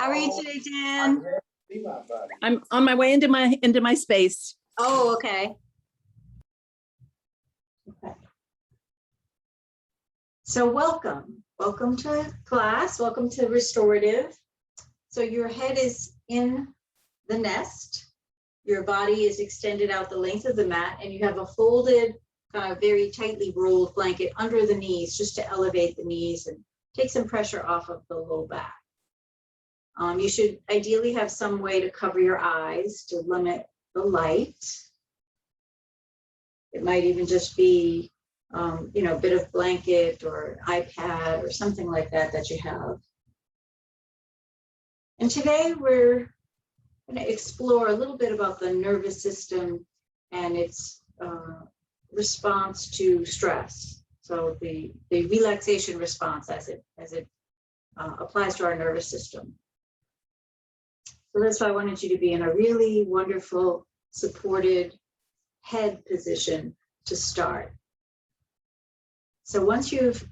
How are you today, Dan? I'm on my way into my space. Oh, okay. Okay. So welcome to class. Welcome to Restorative. So your head is in the nest. Your body is extended out the length of the mat, and you have a folded, kind of very tightly rolled blanket under the knees, just to elevate the knees and take some pressure off of the low back. You should ideally have some way to cover your eyes to limit the light. It might even just be, a bit of blanket or iPad or something like that you have. And today we're going to explore a little bit about the nervous system and its response to stress. So the relaxation response as it applies to our nervous system. So that's why I wanted you to be in a really wonderful, supported head position to start. So once you've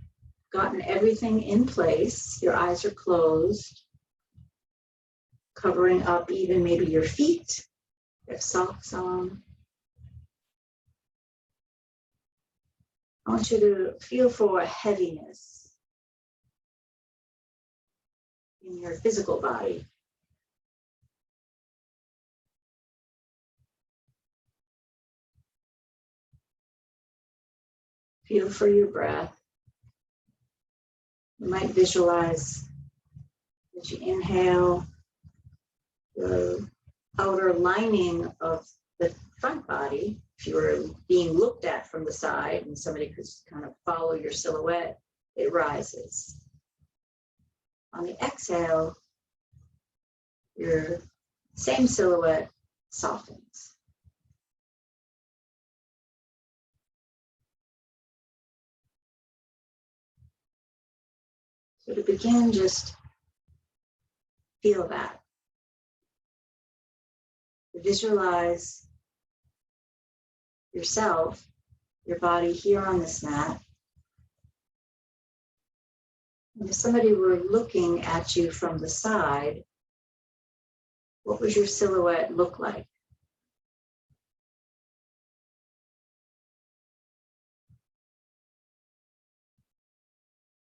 gotten everything in place, your eyes are closed, covering up even maybe your feet, you have socks on. I want you to feel for a heaviness in your physical body. Feel for your breath. You might visualize that you inhale, the outer lining of the front body. If you were being looked at from the side and somebody could kind of follow your silhouette, it rises. On the exhale, your same silhouette softens. So to begin, just feel that. Visualize yourself, your body here on this mat. And if somebody were looking at you from the side, what would your silhouette look like?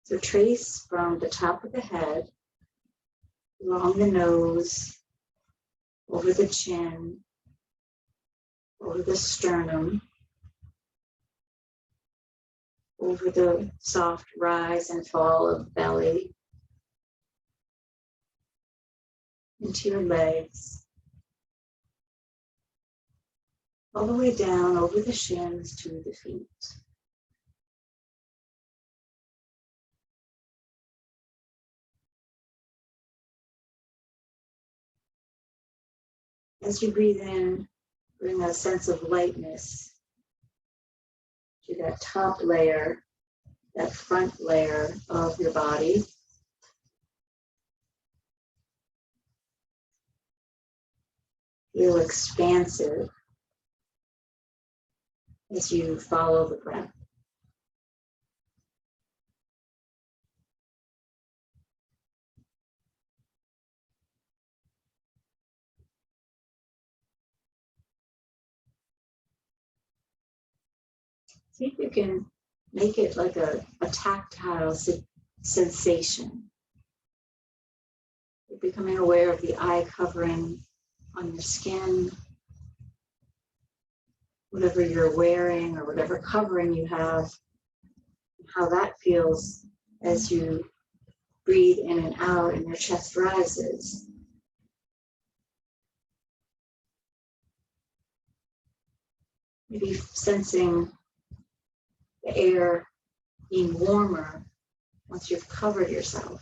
So trace from the top of the head, along the nose, over the chin, over the sternum, over the soft rise and fall of belly, into your legs, all the way down over the shins to the feet. As you breathe in, bring a sense of lightness to that top layer, that front layer of your body. Feel expansive as you follow the breath. See if you can make it like a tactile sensation. You're becoming aware of the eye covering on your skin, whatever you're wearing or whatever covering you have, how that feels as you breathe in and out and your chest rises. Maybe sensing the air being warmer once you've covered yourself.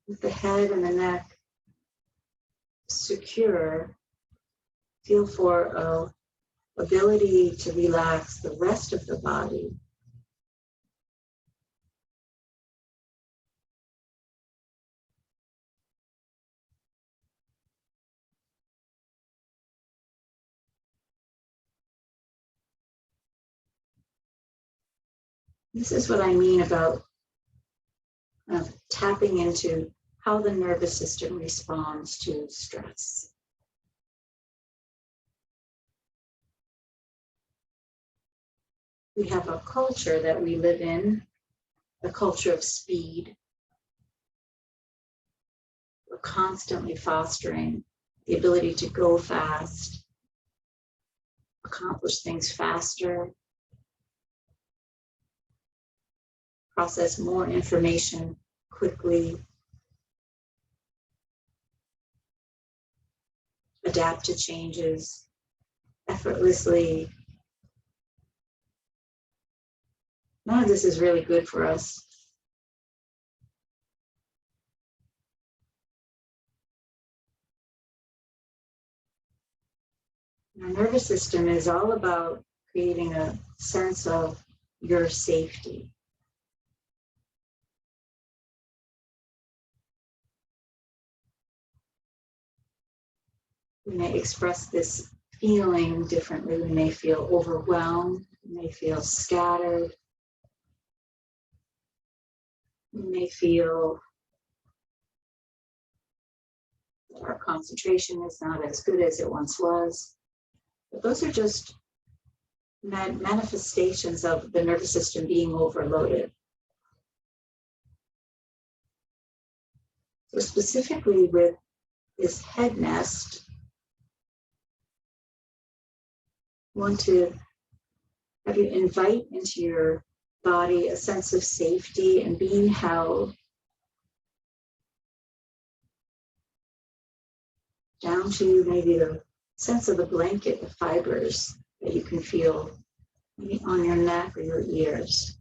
With the head and the neck secure, feel for ability to relax the rest of the body. This is what I mean about tapping into how the nervous system responds to stress. We have a culture that we live in, a culture of speed. We're constantly fostering the ability to go fast, accomplish things faster, process more information quickly, adapt to changes effortlessly. None of this is really good for us. Our nervous system is all about creating a sense of your safety. We may express this feeling differently. We may feel overwhelmed. We may feel scattered. We may feel that our concentration is not as good as it once was. But those are just manifestations of the nervous system being overloaded. So specifically with this head nest, I want to have you invite into your body a sense of safety and being held, down to maybe the sense of the blanket, the fibers that you can feel maybe on your neck or your ears.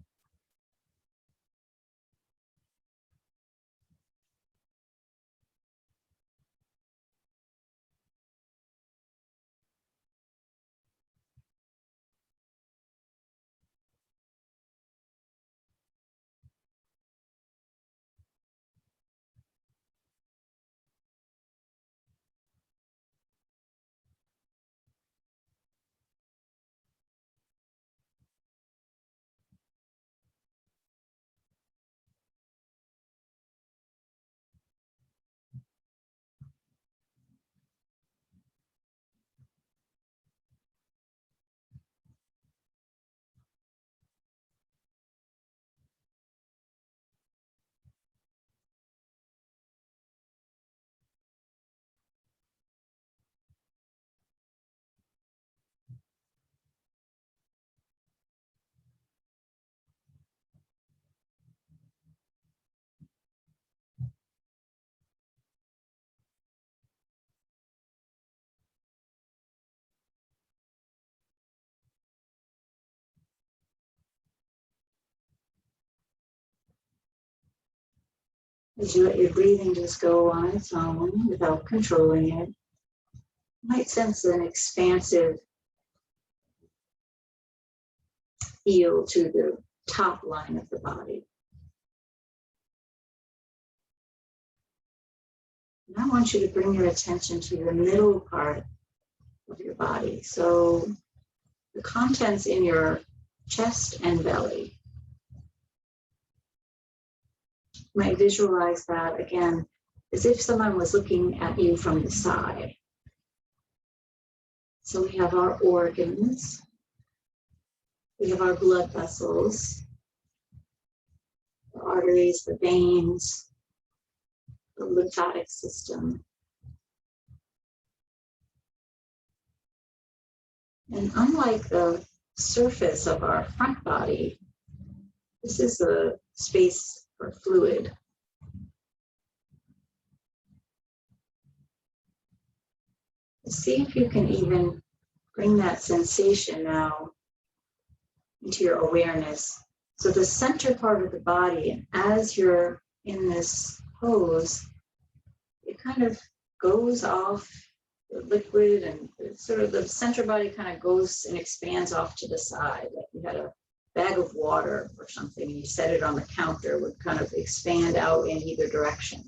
As you let your breathing just go on its own without controlling it, you might sense an expansive feel to the top line of the body. And I want you to bring your attention to the middle part of your body. So the contents in your chest and belly. You might visualize that again as if someone was looking at you from the side. So we have our organs, we have our blood vessels, the arteries, the veins, the lymphatic system. And unlike the surface of our front body, this is a space for fluid. See if you can even bring that sensation now into your awareness. So the center part of the body, as you're in this pose, it kind of goes off the liquid, and sort of the center body kind of goes and expands off to the side. Like you had a bag of water or something, and you set it on the counter, would kind of expand out in either direction.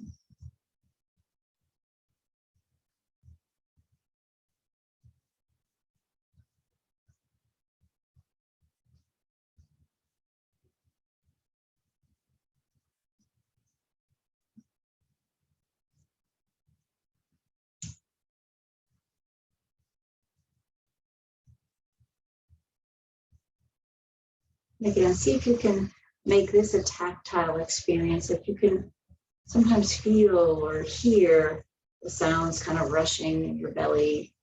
Again, see if you can make this a tactile experience. If you can sometimes feel or hear the sounds kind of rushing in your belly.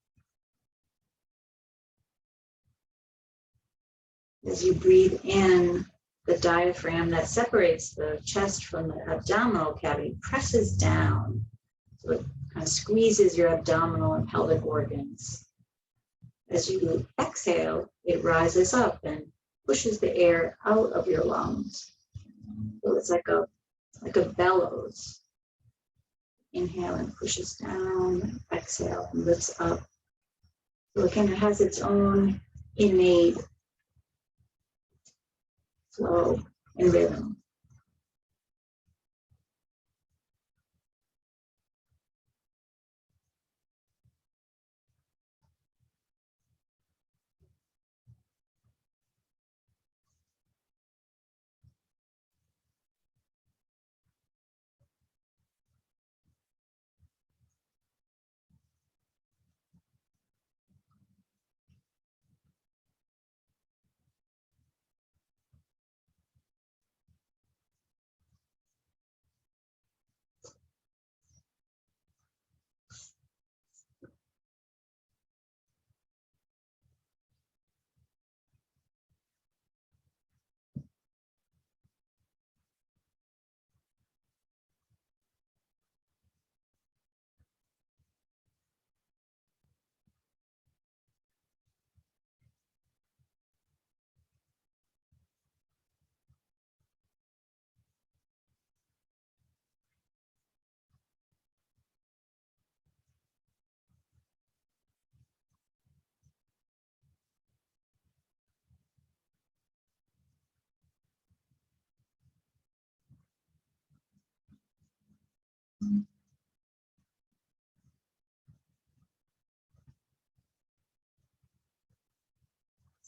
As you breathe in, the diaphragm that separates the chest from the abdominal cavity presses down. So it kind of squeezes your abdominal and pelvic organs. As you exhale, it rises up and pushes the air out of your lungs. So it's like a bellows. Inhale and pushes down, exhale and lifts up. So again, it has its own innate flow and rhythm.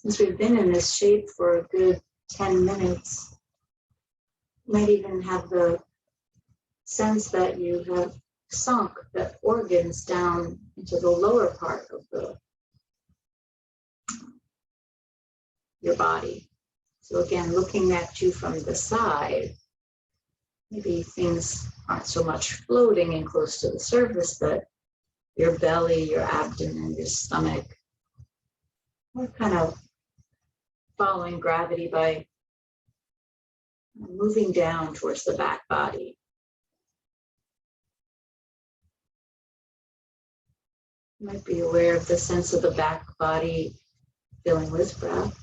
Since we've been in this shape for a good 10 minutes, you might even have the sense that you have sunk the organs down into the lower part of your body. So again, looking at you from the side, maybe things aren't so much floating and close to the surface, but your belly, your abdomen, your stomach, are kind of following gravity by moving down towards the back body. You might be aware of the sense of the back body filling with breath.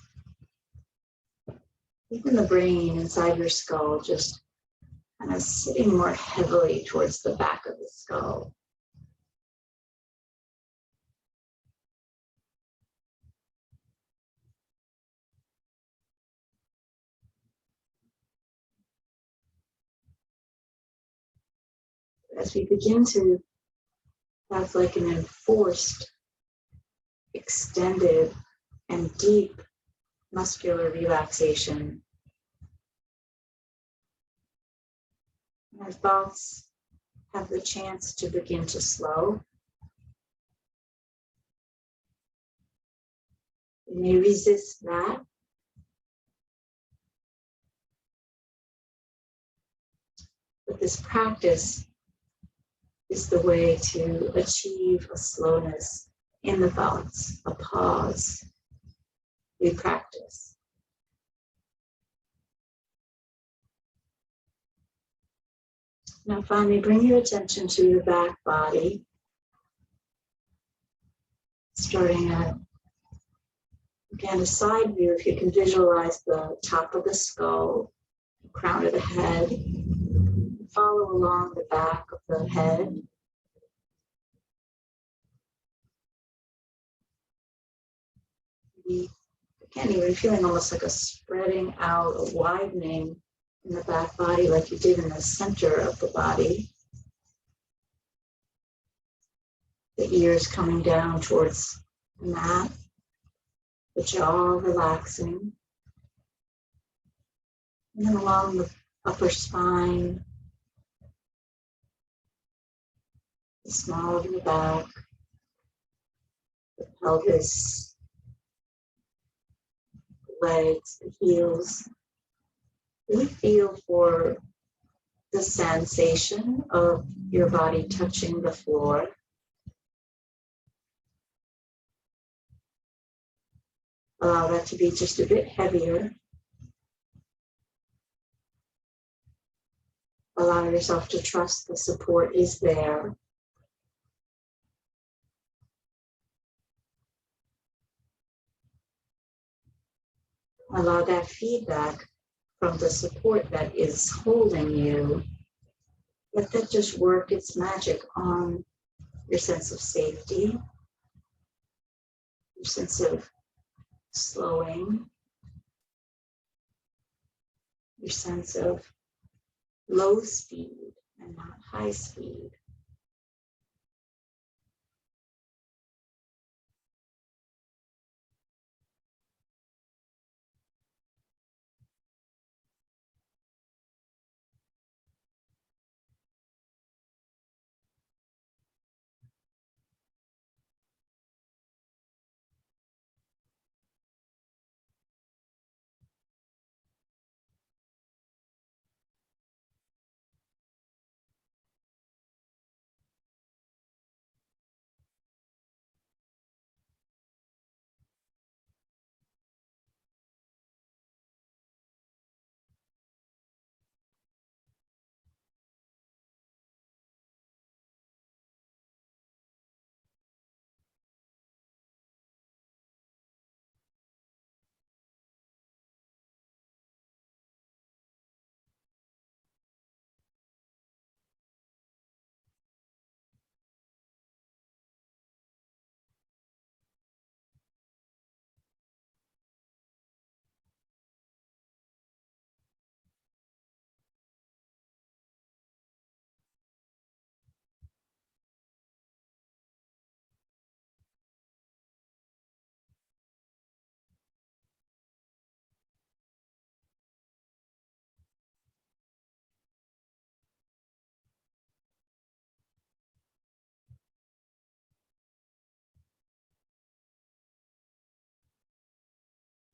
Even the brain inside your skull just kind of sitting more heavily towards the back of the skull. As we begin to have like an enforced, extended, and deep muscular relaxation, our thoughts have the chance to begin to slow. We may resist that, but this practice is the way to achieve a slowness in the thoughts, a pause. We practice. Now finally, bring your attention to your back body, starting at, again, a side view. If you can visualize the top of the skull, the crown of the head, follow along the back of the head. Again, even feeling almost like a spreading out, a widening in the back body like you did in the center of the body. The ears coming down towards the mat, the jaw relaxing. And then along the upper spine, the small of your back, the pelvis, legs, the heels. Really feel for the sensation of your body touching the floor. Allow that to be just a bit heavier. Allow yourself to trust the support is there. Allow that feedback from the support that is holding you. Let that just work its magic on your sense of safety, your sense of slowing, your sense of low speed and not high speed.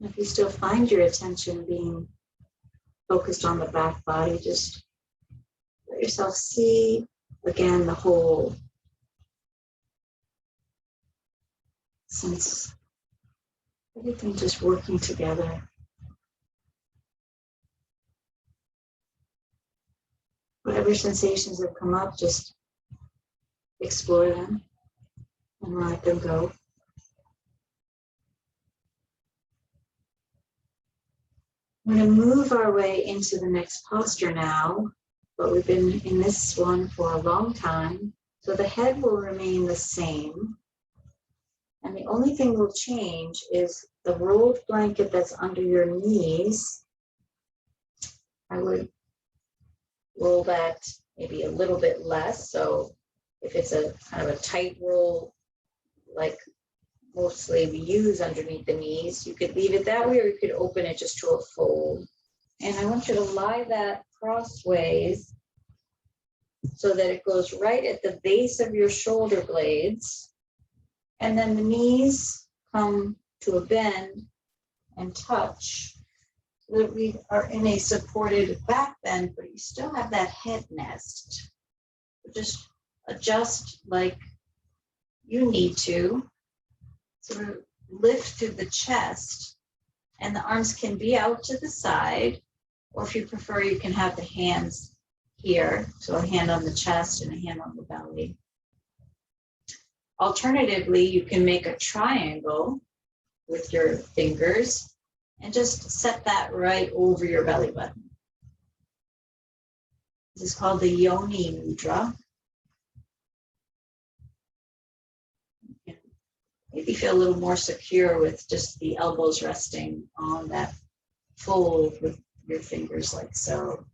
If you still find your attention being focused on the back body, just let yourself see again the whole sense, everything just working together. Whatever sensations have come up, just explore them and let them go. We're going to move our way into the next posture now, but we've been in this one for a long time. So the head will remain the same. And the only thing will change is the rolled blanket that's under your knees. I would roll that maybe a little bit less. So if it's a kind of a tight roll, like mostly we use underneath the knees, you could leave it that way, or you could open it just to a fold. And I want you to lie that crossways so that it goes right at the base of your shoulder blades. And then the knees come to a bend and touch so that we are in a supported back bend, but you still have that head nest. Just adjust like you need to. Sort of lift through the chest, and the arms can be out to the side, or if you prefer, you can have the hands here. So a hand on the chest and a hand on the belly. Alternatively, you can make a triangle with your fingers and just set that right over your belly button. This is called the Yoni Mudra. Maybe feel a little more secure with just the elbows resting on that fold with your fingers like so.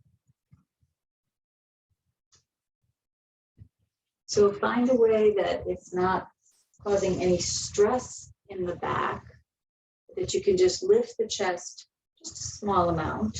So find a way that it's not causing any stress in the back, that you can just lift the chest just a small amount.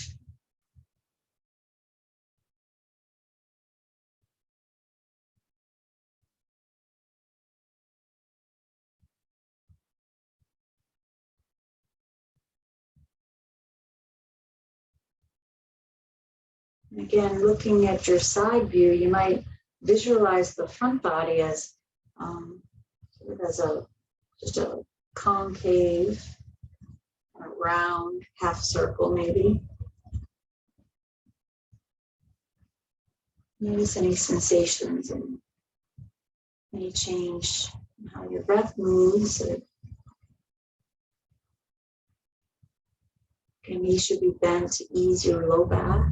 Again, looking at your side view, you might visualize the front body as sort of as just a concave, a round half circle maybe. Notice any sensations and any change in how your breath moves. Your knees should be bent to ease your low back.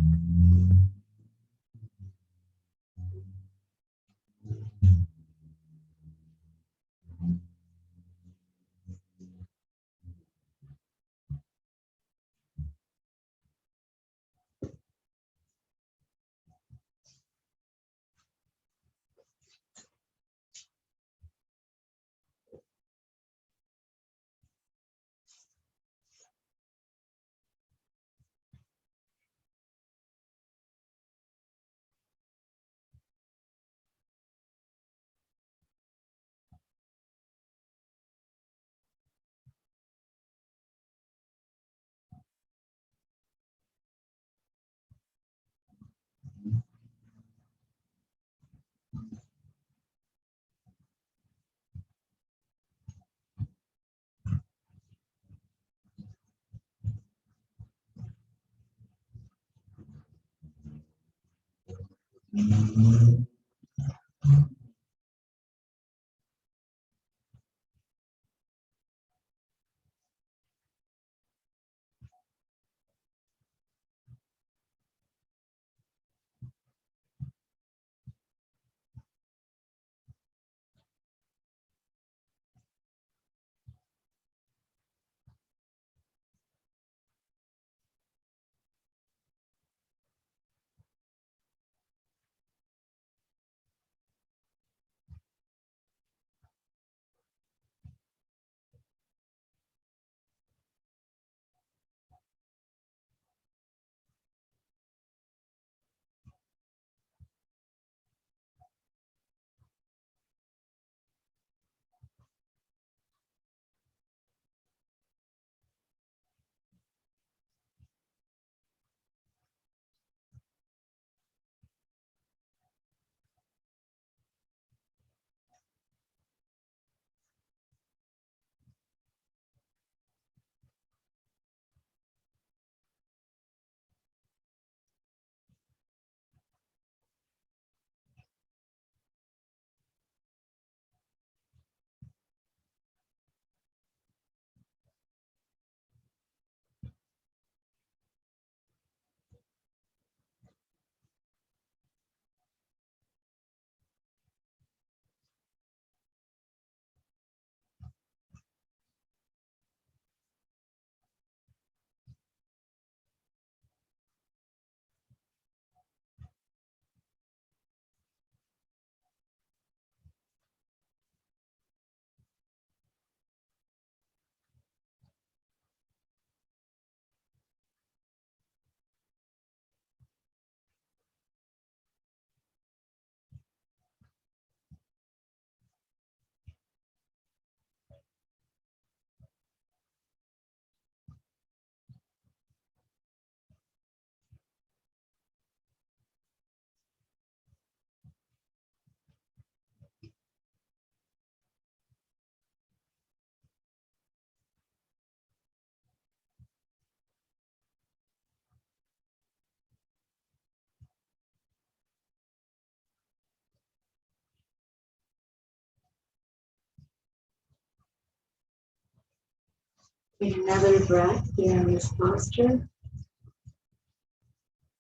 Take another breath here in this posture.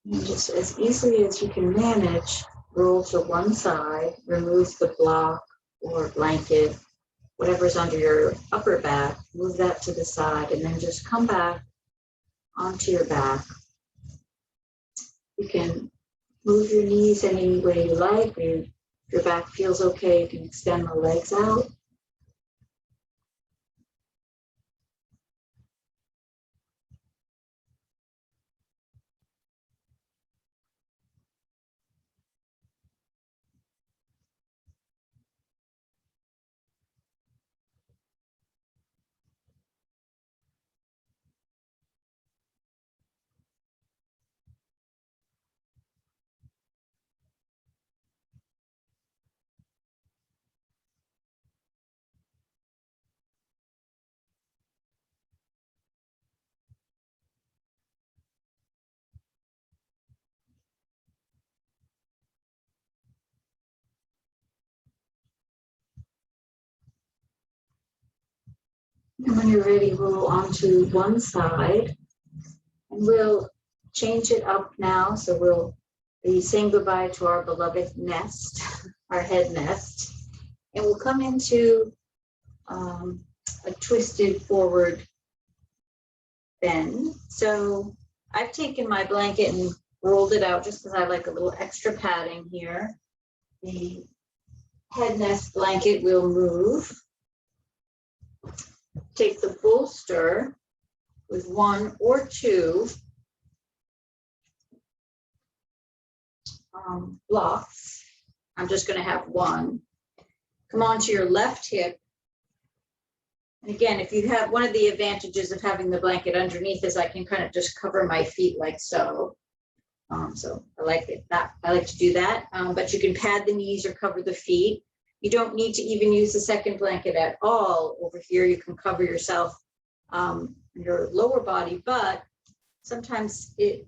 And just as easily as you can manage, roll to one side, remove the block or blanket, whatever's under your upper back, move that to the side, and then just come back onto your back. You can move your knees any way you like. If your back feels okay, you can extend the legs out. And when you're ready, roll onto one side. And we'll change it up now. So we'll be saying goodbye to our beloved nest, our head nest. And we'll come into a twisted forward bend. So I've taken my blanket and rolled it out just because I like a little extra padding here. The head nest blanket will move. Take the bolster with one or two blocks. I'm just going to have one. Come onto your left hip. And again, if you have, one of the advantages of having the blanket underneath is I can kind of just cover my feet like so. So I like it, that I like to do that, but you can pad the knees or cover the feet. You don't need to even use the second blanket at all over here. You can cover yourself, your lower body, but sometimes it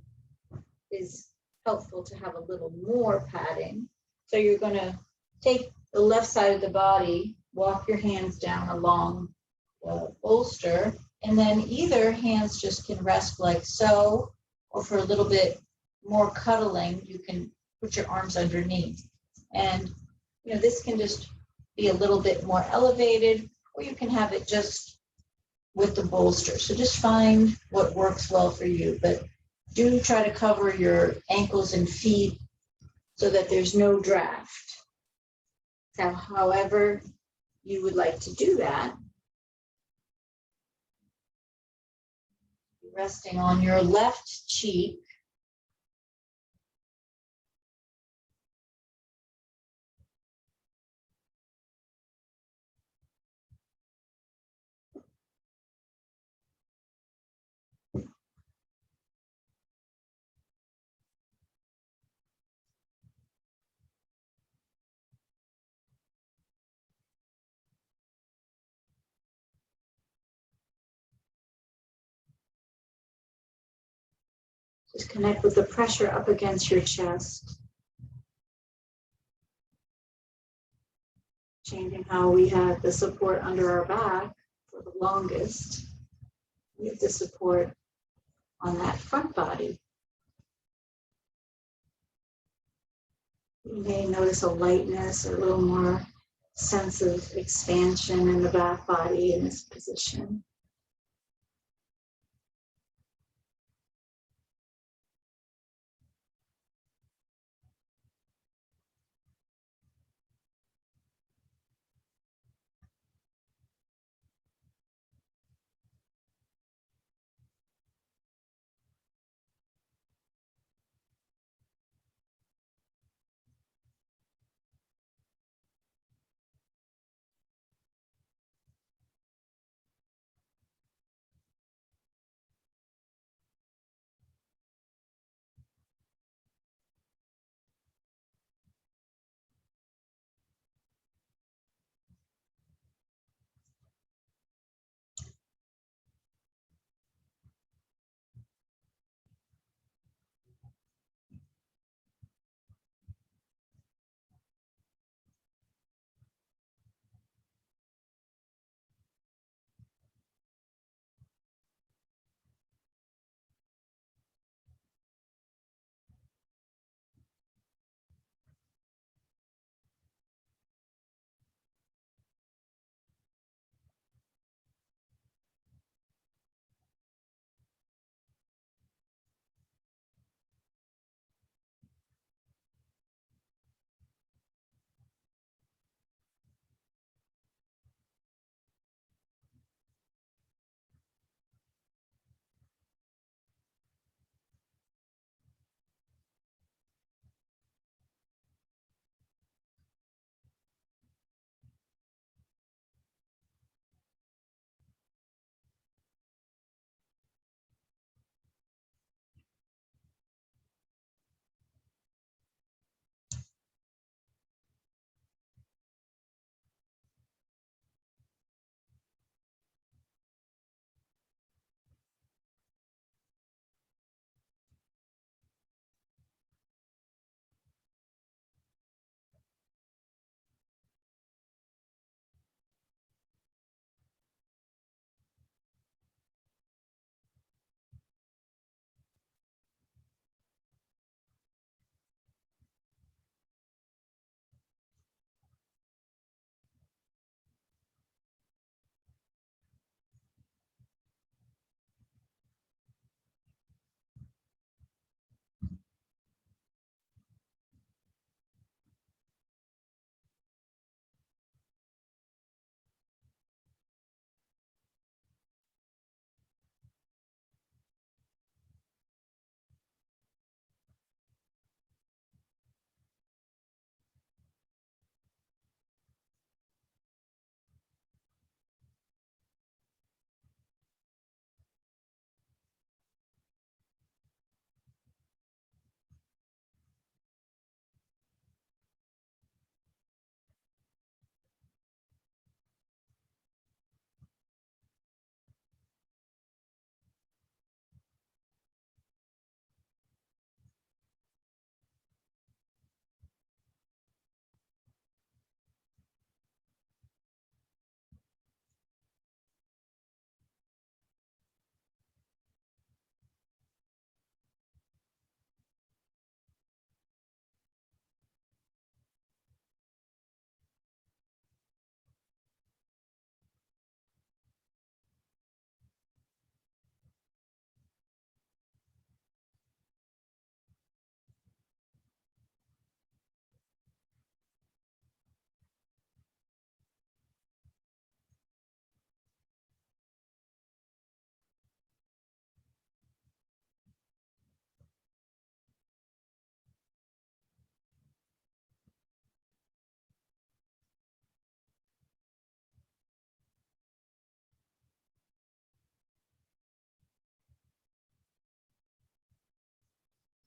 is helpful to have a little more padding. So you're going to take the left side of the body, walk your hands down along the bolster, and then either hands just can rest like so, or for a little bit more cuddling, you can put your arms underneath. And you know, this can just be a little bit more elevated, or you can have it just with the bolster. So just find what works well for you, but do try to cover your ankles and feet so that there's no draft. So however you would like to do that, resting on your left cheek. Just connect with the pressure up against your chest. Changing how we have the support under our back for the longest. We have the support on that front body. You may notice a lightness or a little more sense of expansion in the back body in this position.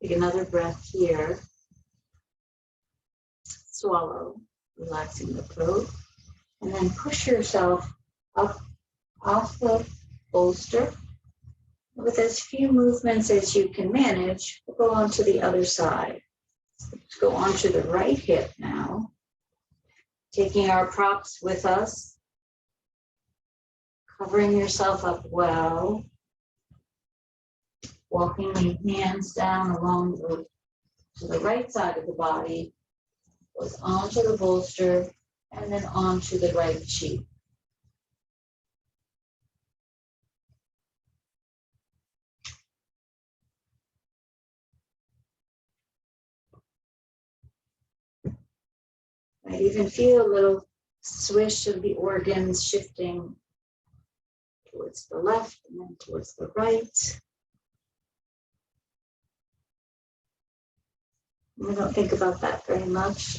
Take another breath here. Swallow, relaxing the throat. And then push yourself up off the bolster. With as few movements as you can manage, we'll go on to the other side. Let's go on to the right hip now. Taking our props with us. Covering yourself up well. Walking the hands down along to the right side of the body. Goes onto the bolster and then onto the right cheek. Might even feel a little swish of the organs shifting towards the left and then towards the right. We don't think about that very much.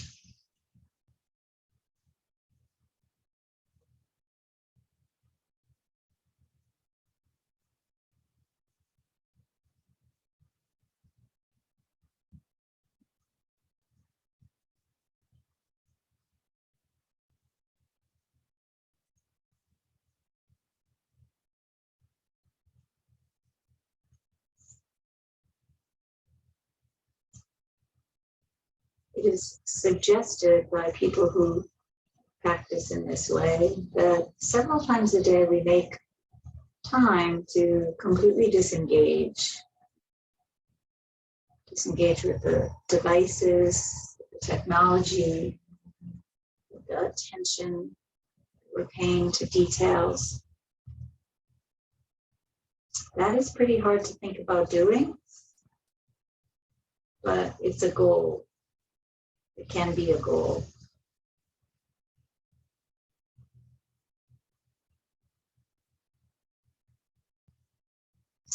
It is suggested by people who practice in this way that several times a day we make time to completely disengage. Disengage with the devices, the technology, the attention we're paying to details. That is pretty hard to think about doing, but it's a goal. It can be a goal.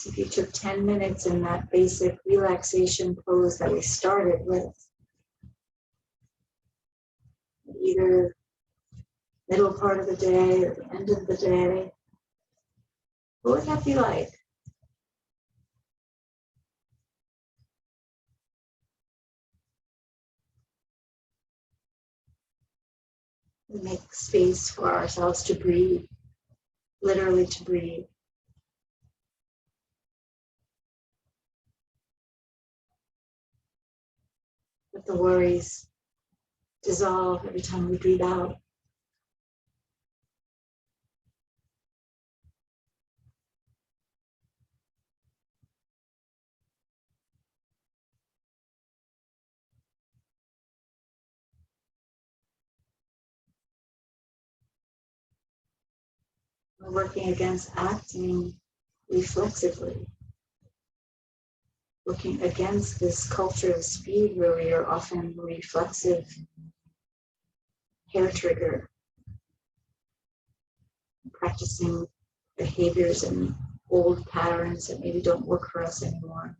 If you took 10 minutes in that basic relaxation pose that we started with, either middle part of the day or the end of the day, what would that be like? We make space for ourselves to breathe, literally to breathe. Let the worries dissolve every time we breathe out. We're working against acting reflexively. Working against this culture of speed where we are often reflexive, hair trigger, practicing behaviors and old patterns that maybe don't work for us anymore.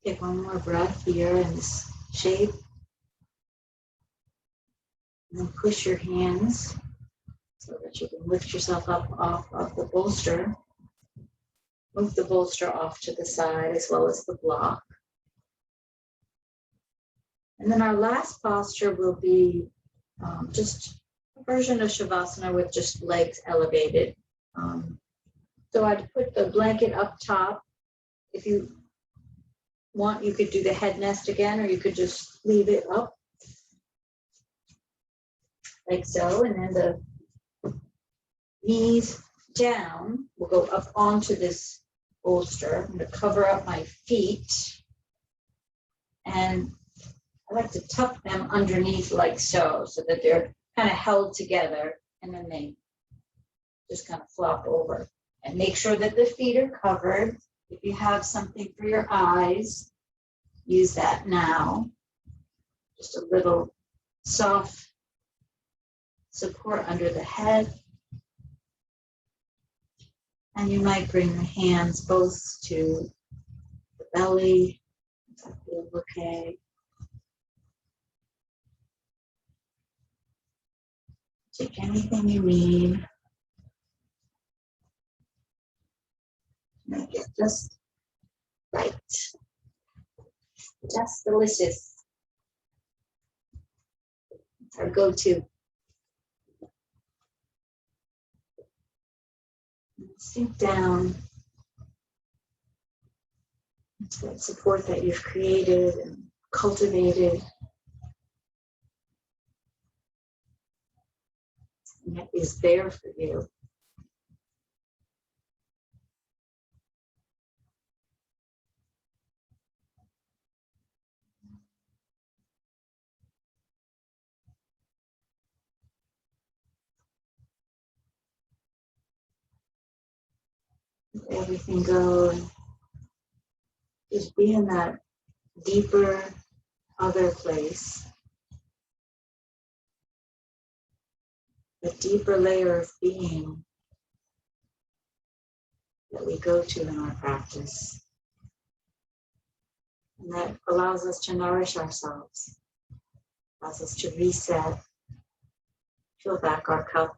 Take one more breath here in this shape. And then push your hands so that you can lift yourself up off of the bolster. Move the bolster off to the side as well as the block. And then our last posture will be just a version of Shavasana with just legs elevated. So I'd put the blanket up top. If you want, you could do the head nest again, or you could just leave it up like so. And then the knees down will go up onto this bolster. I'm going to cover up my feet. And I like to tuck them underneath like so that they're kind of held together, and then they just kind of flop over. And make sure that the feet are covered. If you have something for your eyes, use that now. Just a little soft support under the head. And you might bring the hands both to the belly. Does that feel okay? Take anything you need. Make it just right. Just delicious. It's our go-to. Sink down into that support that you've created and cultivated. And that is there for you. Let everything go and just be in that deeper other place. The deeper layer of being that we go to in our practice. And that allows us to nourish ourselves, allows us to reset, fill back our cup.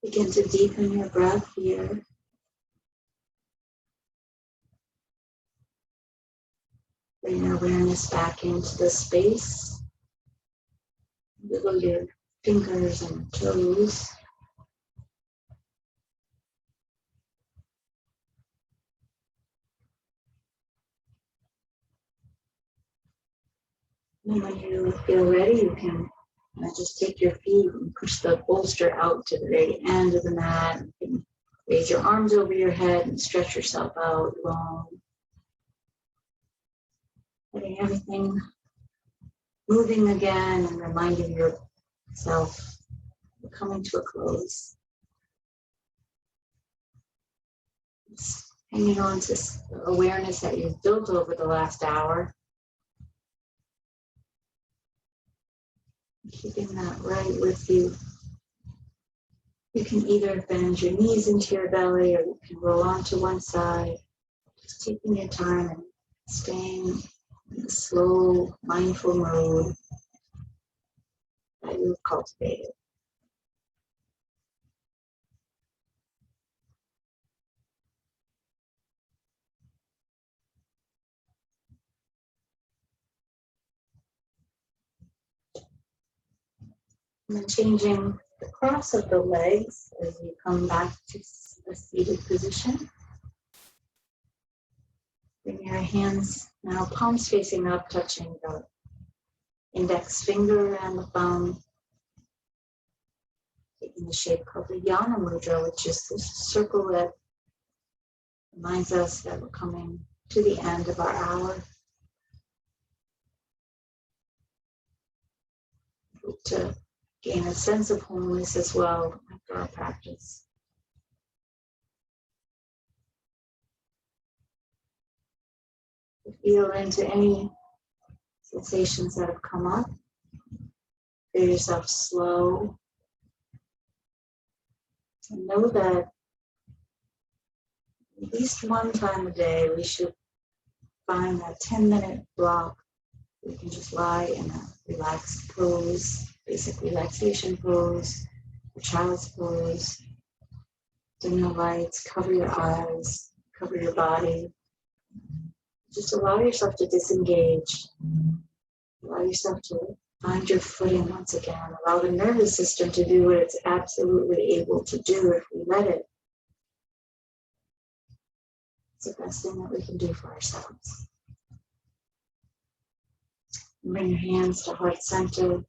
Begin to deepen your breath here. Bring your awareness back into the space. Wiggle your fingers and toes. And when you feel ready, you can just take your feet and push the bolster out to the very end of the mat. You can raise your arms over your head and stretch yourself out long. Letting everything moving again and reminding yourself you're coming to a close. Just hanging on to the awareness that you've built over the last hour. Keeping that right with you. You can either bend your knees into your belly or you can roll onto one side. Just taking your time and staying in the slow, mindful mode that you've cultivated. And then changing the cross of the legs as you come back to a seated position. Bring your hands now, palms facing up, touching the index finger and the thumb, taking the shape called the Yana Mudra, which is this circle that reminds us that we're coming to the end of our hour. Hope to gain a sense of wholeness as well after our practice. Feel into any sensations that have come up. Feel yourself slow. And know that at least one time a day we should find that 10-minute block. We can just lie in a relaxed pose, basic relaxation pose, a child's pose. Dim the lights, cover your eyes, cover your body. Just allow yourself to disengage. Allow yourself to find your footing once again. Allow the nervous system to do what it's absolutely able to do if we let it. It's the best thing that we can do for ourselves. Bring your hands to heart center.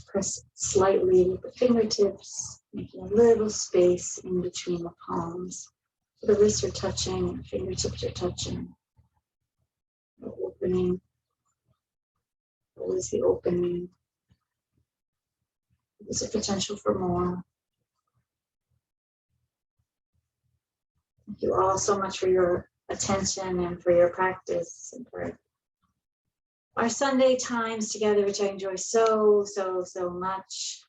Press slightly with the fingertips, making a little space in between the palms. So the wrists are touching and the fingertips are touching. The opening. What is the opening? There's a potential for more. Thank you all so much for your attention and for your practice and for our Sunday times together, which I enjoy so much.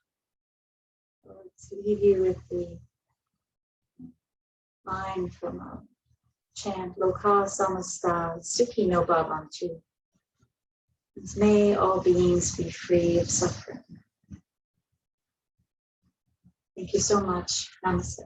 Let's leave you with the line from a chant, Loka Samasta Sukhi no Bhavantu. May all beings be free of suffering. Thank you so much. Namaste.